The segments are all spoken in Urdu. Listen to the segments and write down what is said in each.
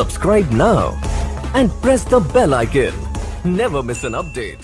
Subscribe now and press the bell icon. Never miss an update.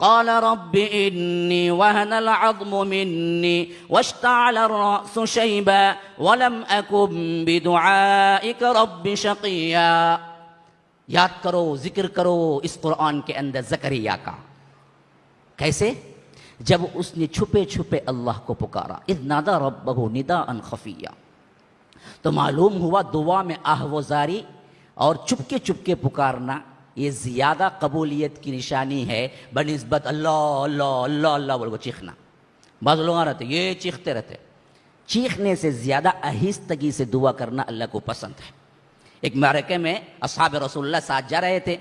قال رب إني وهن العظم مني واشتعل الرأس شيبا ولم أكن بدعائك رب شقيا۔ یاد کرو، ذکر کرو اس قرآن کے اندر زکریا کا، کیسے، جب اس نے چھپے چھپے اللہ کو پکارا، اذ نادا ربہ نداء خفیا، تو معلوم ہوا دعا میں آہوزاری اور چپکے چپکے پکارنا یہ زیادہ قبولیت کی نشانی ہے بنسبت اللہ اللہ اللہ اللہ بول کو چیخنا۔ بعض لوگ رہتے یہ چیختے رہتے، چیخنے سے زیادہ آہستگی سے دعا کرنا اللہ کو پسند ہے۔ ایک معرکے میں اصحاب رسول اللہ ساتھ جا رہے تھے،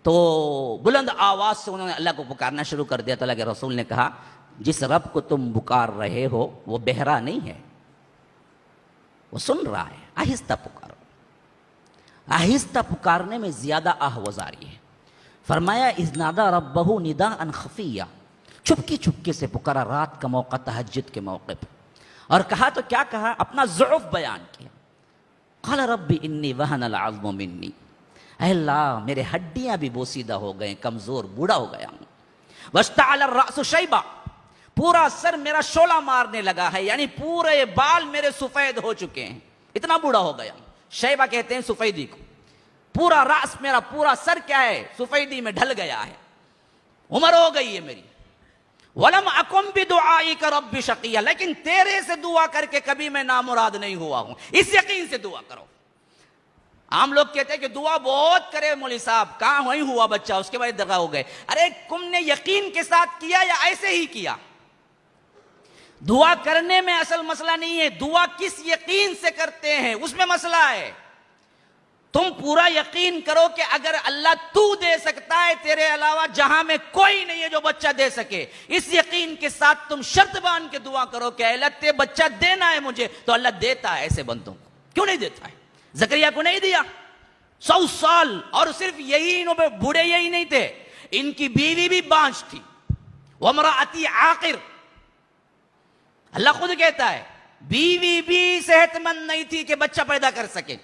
تو بلند آواز سے انہوں نے اللہ کو پکارنا شروع کر دیا، تو اللہ کے رسول نے کہا جس رب کو تم پکار رہے ہو وہ بہرا نہیں ہے، وہ سن رہا ہے، آہستہ پکارو۔ آہستہ پکارنے میں زیادہ آہوزاری ہے۔ فرمایا اذ نادا ربہ نداء خفیہ، چھپکی چھپکے سے پکارا، رات کا موقع، تہجد کے موقع پہ، اور کہا تو کیا کہا، اپنا ضعف بیان کیا۔ قال رب انی وہن العظم منی، اے اللہ میرے ہڈیاں بھی بوسیدہ ہو گئے، کمزور بوڑھا ہو گیا ہوں۔ واشتعل الرأس شیبا، پورا سر میرا شعلہ مارنے لگا ہے، یعنی پورے بال میرے سفید ہو چکے ہیں، اتنا بوڑھا ہو گیا ہوں۔ شیبہ کہتے ہیں سفیدی کو، پورا راس میرا پورا سر کیا ہے، سفیدی میں ڈھل گیا ہے، عمر ہو گئی ہے میری۔ وَلَمْ أَكُمْ بِدُعَائِكَ رَبِّ شَقِيًّا، لیکن تیرے سے دعا کر کے کبھی میں نامراد نہیں ہوا ہوں، اس یقین سے دعا کرو۔ عام لوگ کہتے ہیں کہ دعا بہت کرے مولوی صاحب، کہاں وہیں ہوا بچہ، اس کے بعد درگاہ ہو گئے۔ ارے تم نے یقین کے ساتھ کیا یا ایسے ہی کیا؟ دعا کرنے میں اصل مسئلہ نہیں ہے، دعا کس یقین سے کرتے ہیں اس میں مسئلہ ہے۔ تم پورا یقین کرو کہ اگر اللہ تو دے سکتا ہے، تیرے علاوہ جہاں میں کوئی نہیں ہے جو بچہ دے سکے، اس یقین کے ساتھ تم شرط باندھ کے دعا کرو کہ اے اللہ تے بچہ دینا ہے مجھے، تو اللہ دیتا ہے ایسے بندوں کو۔ کیوں نہیں دیتا ہے؟ زکریا کو نہیں دیا 100 سال، اور صرف یہی انہوں پہ بوڑھے یہی نہیں تھے، ان کی بیوی بھی بانج تھی، وامرأتی عاقر۔ اللہ خود کہتا ہے بیوی بھی صحت مند نہیں تھی کہ بچہ پیدا کر سکے۔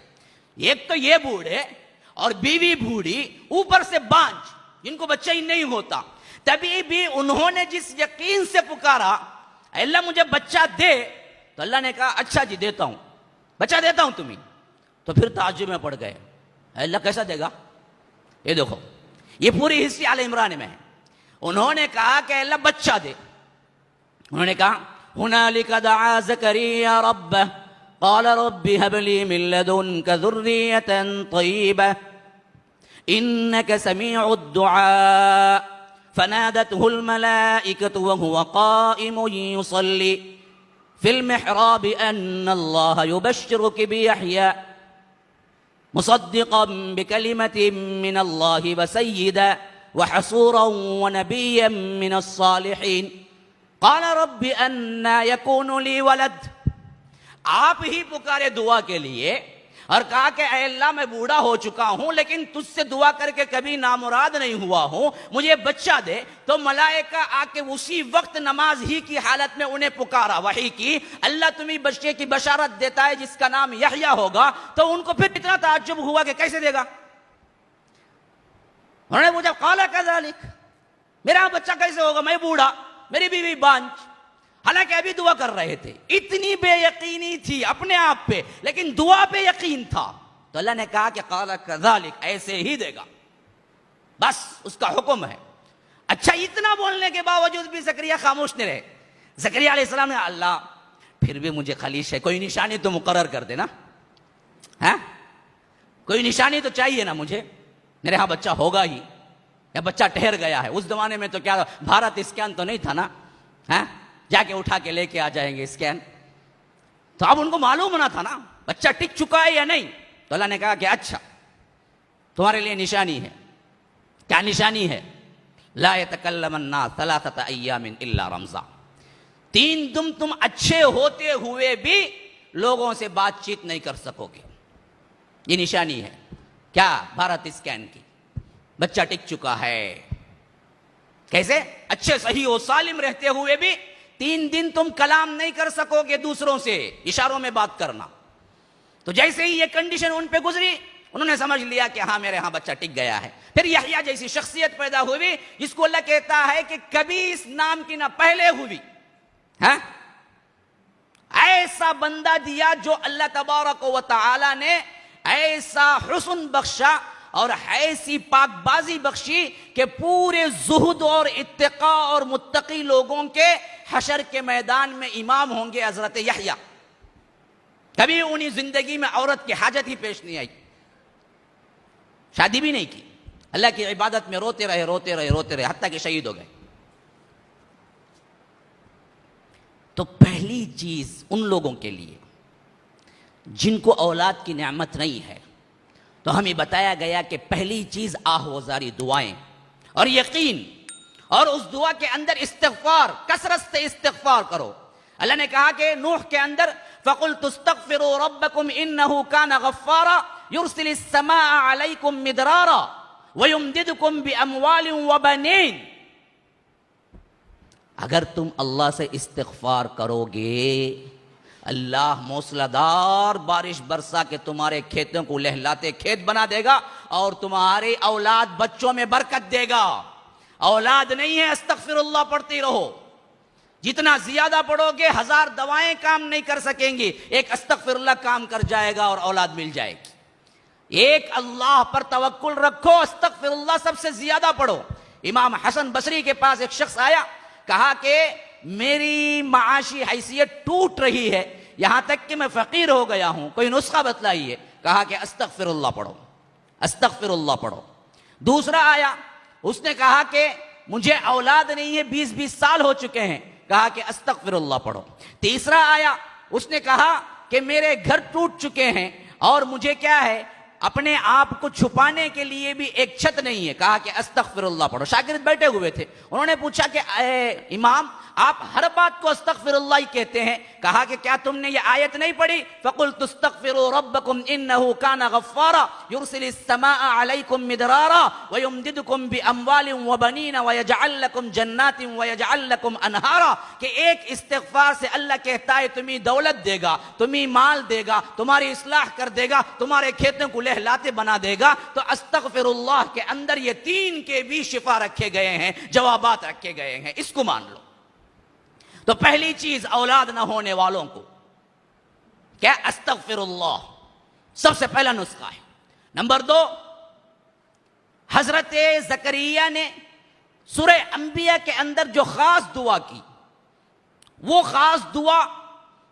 ایک تو یہ بوڑھے اور بیوی بوڑھی، اوپر سے بانج، جن کو بچہ ہی نہیں ہوتا، تبھی بھی انہوں نے جس یقین سے پکارا اے اللہ مجھے بچہ دے، تو اللہ نے کہا اچھا جی دیتا ہوں، بچہ دیتا ہوں تمہیں۔ تو پھر تعجب میں پڑ گئے، اے اللہ کیسا دے گا؟ یہ دیکھو یہ پوری ہسٹری آل عمران میں ہے۔ انہوں نے کہا کہ اے اللہ بچہ دے، انہوں نے کہا ہنالک دعا زکریا ربہ قال رب هب لي من لدنك ذرية طيبة إنك سميع الدعاء فنادته الملائكة وهو قائم يصلي في المحراب أن الله يبشرك بيحيى مصدقا بكلمة من الله وسيدا وحصورا ونبيا من الصالحين قال رب أنى يكون لي ولد۔ آپ ہی پکارے دعا کے لیے اور کہا کہ اے اللہ میں بوڑھا ہو چکا ہوں لیکن تجھ سے دعا کر کے کبھی نامراد نہیں ہوا ہوں، مجھے بچہ دے۔ تو ملائکہ آ کے اسی وقت نماز ہی کی حالت میں انہیں پکارا، وحی کی، اللہ تمہیں بچے کی بشارت دیتا ہے جس کا نام یحییٰ ہوگا۔ تو ان کو پھر اتنا تعجب ہوا کہ کیسے دے گا؟ انہوں نے پوچھا قال کذالک، میرا بچہ کیسے ہوگا؟ میں بوڑھا، میری بیوی بانج۔ حالانکہ ابھی دعا کر رہے تھے، اتنی بے یقینی تھی اپنے آپ پہ، لیکن دعا پہ یقین تھا۔ تو اللہ نے کہا کہ قال کذالک، ایسے ہی دے گا، بس اس کا حکم ہے۔ اچھا اتنا بولنے کے باوجود بھی زکریا خاموش نہیں رہے۔ زکریا علیہ السلام نے اللہ پھر بھی مجھے خلیش ہے، کوئی نشانی تو مقرر کر دینا، ہاں کوئی نشانی تو چاہیے نا مجھے، میرے ہاں بچہ ہوگا ہی یا بچہ ٹھہر گیا ہے۔ اس زمانے میں تو کیا بھارت اسکین تو نہیں تھا نا، ہاں جا کے اٹھا کے لے کے آ جائیں گے اسکین، تو اب ان کو معلوم نہ تھا نا بچہ ٹک چکا ہے یا نہیں۔ تو اللہ نے کہا کہ اچھا تمہارے لیے نشانی ہے۔ کیا نشانی ہے؟ لا يتکلم الناس ثلاثة ایام الا رمزا، 3 دن تم اچھے ہوتے ہوئے بھی لوگوں سے بات چیت نہیں کر سکو گے، یہ نشانی ہے۔ کیا؟ بھارت اسکین کی، بچہ ٹک چکا ہے۔ کیسے؟ اچھے صحیح و سالم رہتے ہوئے بھی 3 دن تم کلام نہیں کر سکو گے دوسروں سے، اشاروں میں بات کرنا۔ تو جیسے ہی یہ کنڈیشن ان پہ گزری، انہوں نے سمجھ لیا کہ ہاں میرے ہاں بچہ ٹک گیا ہے۔ پھر یحییٰ جیسی شخصیت پیدا ہوئی جس کو اللہ کہتا ہے کہ کبھی اس نام کی نہ پہلے ہوئی، ہاں ایسا بندہ دیا جو اللہ تبارک و تعالی نے ایسا حسن بخشا اور ایسی پاک بازی بخشی کہ پورے زہد اور اتقاء اور متقی لوگوں کے حشر کے میدان میں امام ہوں گے حضرت یحییٰ۔ کبھی انہی زندگی میں عورت کی حاجت ہی پیش نہیں آئی، شادی بھی نہیں کی، اللہ کی عبادت میں روتے رہے روتے رہے روتے رہے حتیٰ کہ شہید ہو گئے۔ تو پہلی چیز ان لوگوں کے لیے جن کو اولاد کی نعمت نہیں ہے، تو ہمیں بتایا گیا کہ پہلی چیز آہوازاری دعائیں اور یقین، اور اس دعا کے اندر استغفار، کثرت سے استغفار کرو۔ اللہ نے کہا کہ نوح کے اندر فَقُلْتُ اسْتَغْفِرُوا رَبَّكُمْ إِنَّهُ كَانَ غَفَّارًا يُرْسِلِ السَّمَاءَ عَلَيْكُمْ مِدْرَارًا وَيُمْدِدْكُمْ بِأَمْوَالٍ وَبَنِينَ۔ اگر تم اللہ سے استغفار کرو گے، اللہ موسلا دار بارش برسا کے تمہارے کھیتوں کو لہلاتے کھیت بنا دے گا اور تمہارے اولاد بچوں میں برکت دے گا۔ اولاد نہیں ہے استغفر اللہ پڑھتی رہو، جتنا زیادہ پڑھو گے 1000 دوائیں کام نہیں کر سکیں گی، ایک استغفر اللہ کام کر جائے گا اور اولاد مل جائے گی۔ ایک اللہ پر توکل رکھو، استغفر اللہ سب سے زیادہ پڑھو۔ امام حسن بصری کے پاس ایک شخص آیا، کہا کہ میری معاشی حیثیت ٹوٹ رہی ہے، یہاں تک کہ میں فقیر ہو گیا ہوں، کوئی نسخہ بتلائیے۔ کہا کہ استغفر اللہ پڑھو، استغفر اللہ پڑھو۔ دوسرا آیا، اس نے کہا کہ مجھے اولاد نہیں ہے، 20 سال ہو چکے ہیں۔ کہا کہ استغفر اللہ پڑھو. تیسرا آیا, اس نے کہا کہ میرے گھر ٹوٹ چکے ہیں اور مجھے کیا ہے, اپنے آپ کو چھپانے کے لیے بھی ایک چھت نہیں ہے. کہا کہ استغفر اللہ پڑھو. شاگرد بیٹھے ہوئے تھے, انہوں نے پوچھا کہ اے امام, آپ ہر بات کو استغفر اللہ ہی کہتے ہیں, کہا کہ کیا تم نے یہ آیت نہیں پڑھی, فَقُلْتُ اسْتَغْفِرُوا رَبَّكُمْ إِنَّهُ كَانَ غَفَّارًا يُرْسِلِ السَّمَاءَ عَلَيْكُمْ مِدْرَارًا وَيُمْدِدْكُمْ بِأَمْوَالٍ وَبَنِينَ وَيَجْعَلْ لَكُمْ جَنَّاتٍ وَيَجْعَلْ لَكُمْ أَنْهَارًا. کہ ایک استغفار سے اللہ کہتا ہے تمہیں دولت دے گا, تمہیں مال دے گا, تمہاری اصلاح کر دے گا, تمہارے کھیتوں کو لہلاتے بنا دے گا. تو استغفر اللہ کے اندر یہ تین کے بھی شفا رکھے گئے ہیں, جوابات رکھے گئے ہیں. اس کو مان لو. تو پہلی چیز اولاد نہ ہونے والوں کو کیا, استغفر اللہ سب سے پہلا نسخہ ہے. نمبر 2, حضرت زکریا نے سورہ انبیاء کے اندر جو خاص دعا کی, وہ خاص دعا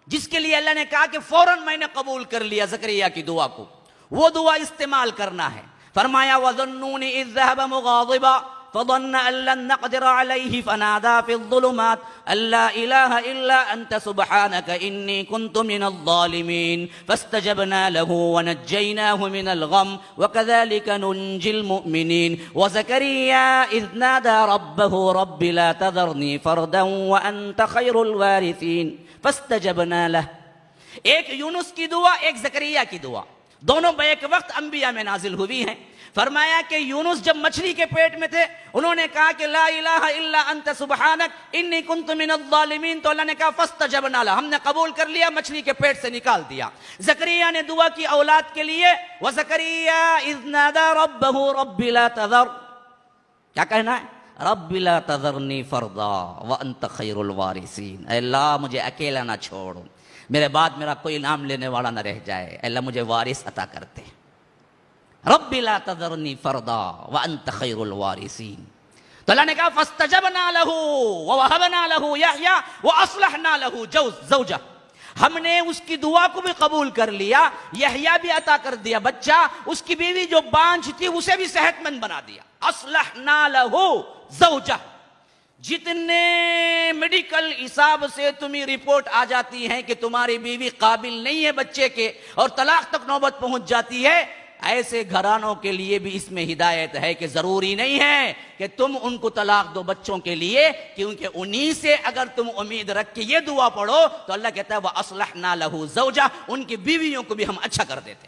جس کے لیے اللہ نے کہا کہ فوراً میں نے قبول کر لیا زکریا کی دعا کو, وہ دعا استعمال کرنا ہے. فرمایا وَظَنُّونِ إِذْ ذَهَبَ مُغَاضِبًا فظن أن لن نقدر عليه فنادى في الظلمات أن لا إله إلا أنت سبحانك إني كنت من الظالمين فاستجبنا له ونجيناه من الغم وكذلك ننجي المؤمنين وزكريا إذ نادى ربه رب لا تذرني فردا وأنت خير الوارثين فاستجبنا له. ایک یونس کی دعا, ایک زکریا کی دعا, دونوں بیک وقت انبیاء میں نازل ہوئی ہیں. فرمایا کہ یونس جب مچھلی کے پیٹ میں تھے, انہوں نے کہا کہ لا الہ الا انت سبحانک انی کنت من الظالمین, تو اللہ نے کہا فاستجبنا لہ, ہم نے قبول کر لیا, مچھلی کے پیٹ سے نکال دیا. زکریا نے دعا کی اولاد کے لیے, وزکریا اذ نادى ربہ رب لا تذر, کیا کہنا ہے, رب لا تذرنی فردا وانت خیر الوارثین. اے اللہ مجھے اکیلا نہ چھوڑ, میرے بعد میرا کوئی نام لینے والا نہ رہ جائے, اے اللہ مجھے وارث عطا کرتے. رب لا تذرنی فردا وانت خیر الوارثین. تو اللہ نے کہا فاستجبنا لہ ووہبنا لہ یحییٰ واصلحنا لہ زوجہ, ہم نے اس کی دعا کو بھی قبول کر لیا, یحییٰ بھی عطا کر دیا بچہ, اس کی بیوی جو بانجھ تھی اسے بھی صحت مند بنا دیا. اصلحنا لہ زوجہ. جتنے میڈیکل حساب سے تمہیں رپورٹ آ جاتی ہے کہ تمہاری بیوی قابل نہیں ہے بچے کے اور طلاق تک نوبت پہنچ جاتی ہے, ایسے گھرانوں کے لیے بھی اس میں ہدایت ہے کہ ضروری نہیں ہے کہ تم ان کو طلاق دو بچوں کے لیے, کیونکہ انہی سے اگر تم امید رکھ کے یہ دعا پڑھو تو اللہ کہتا ہے وَأَصْلَحْنَا لَهُ زَوْجَةً, ان کی بیویوں کو بھی ہم اچھا کر دیتے,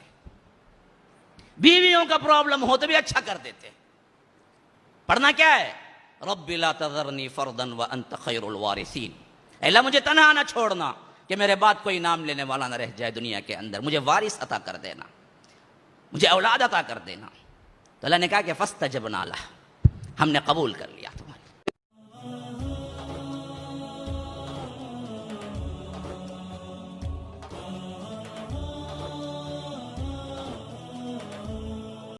بیویوں کا پرابلم ہو تو بھی اچھا کر دیتے. پڑھنا کیا ہے, رب لا تذرنی فردا وانت خیر الوارثین, اللہ مجھے تنہا نہ چھوڑنا کہ میرے بعد کوئی نام لینے والا نہ رہ جائے دنیا کے اندر, مجھے وارث عطا کر دینا, مجھے اولاد عطا کر دینا. تو اللہ نے کہا کہ فاستجبنا لہ, ہم نے قبول کر لیا.